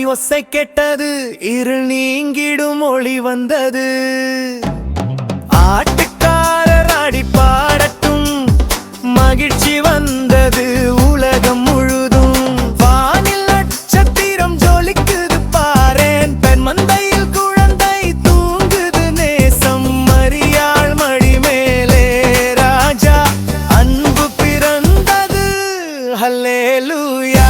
ஒசை கெட்டது, இருள் நீங்கிடும் ஒளி வந்தது. ஆட்டுக்காரர் ஆடி பாடட்டும், மகிழ்ச்சி வந்தது உலகம் முழுதும். வானில் நட்சத்திரம் ஜொலிக்குது பாரேன், பெண் மந்தையில் குழந்தை தூங்குது நேசம். மரியாள் மடி மேலே ராஜா அன்பு பிறந்தது. ஹல்லேலூயா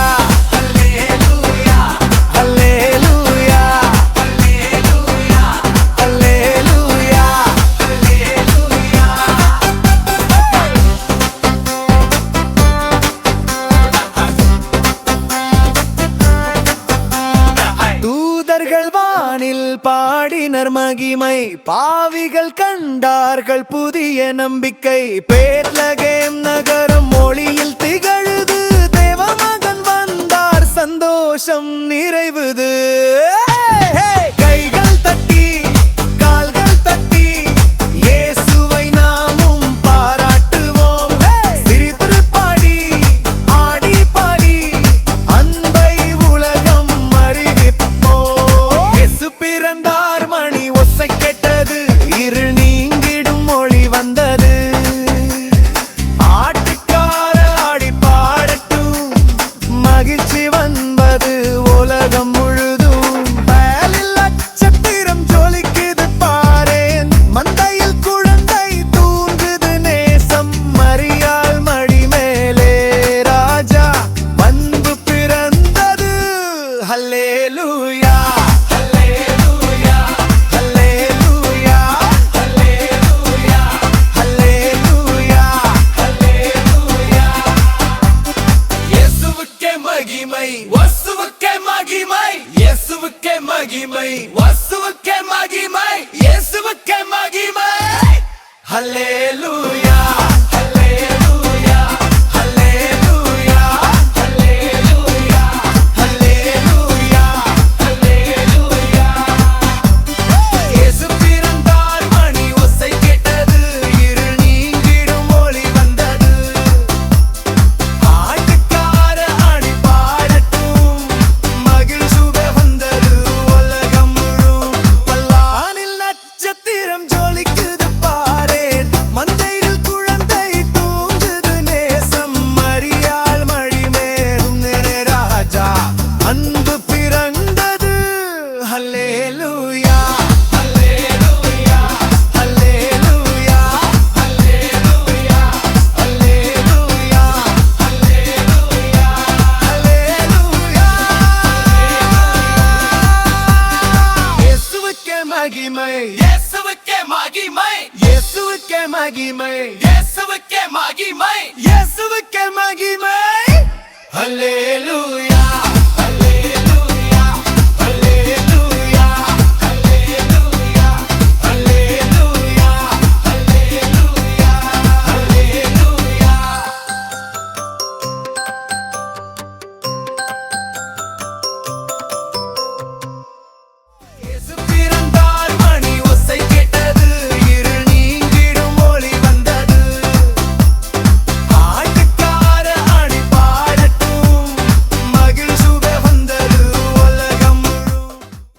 பாடினர் மகிமை, பாவிகள் கண்டார்கள் புதிய நம்பிக்கை. பெத்லகேம் நகரம் மொழியில் திகழுது, தேவமகன் வந்தார் சந்தோஷம் நிறைவுது. கைகள் தட்டி கால்கள் தட்டி இயேசுவை நாமும் பாராட்டுவோம். சிரித்து பாடி ஆடி பாடி அன்பை உலகம் அறிவிப்போம். இயேசு பிறந்தார், மணி ஒசை கெட்டது, இருள் நீங்கிடும் ஒளி வந்தது. ஆட்டுக்கார ஆடி பாடட்டும், மகிழ்ச்சி வந்தது உலகம் முழுதும். மேலில் நட்சத்திரம் ஜொலிக்குது பாரேன், மந்தையில் குழந்தை தூங்குது நேசம். மரியாள் மடி மேலே ராஜா அன்பு பிறந்தது. ஹல்லேலூயா வசுவுக்கே மகிமை, இயேசுவுக்கே மகிமை, வசுவுக்கே மகிமை, இயேசுவுக்கே மகிமை. ஹல்லேலூயா ஹல்லேலூயா ஹல்லேலூயா ஹல்லேலூயா ஹல்லேலூயா ஹல்லேலூயா. இயேசு பிறந்தார், மணி ஒசை கேட்டது, இருள் நீங்கிடும் ஒளி வந்தது. அன்பு பிறந்தது. ஹல்லேலூயா ஹல்லேலூயா ஹல்லேலூயா ஹல்லேலூயா ஹல்லேலூயா ஹல்லேலூயா ஹல்லேலூயா. இயேசுவுக்கே மகிமை, இயேசுவுக்கே மகிமை, இயேசுவுக்கே மகிமை, இயேசுவுக்கே மகிமை, இயேசுவுக்கே மகிமை. ஹல்லேலூயா.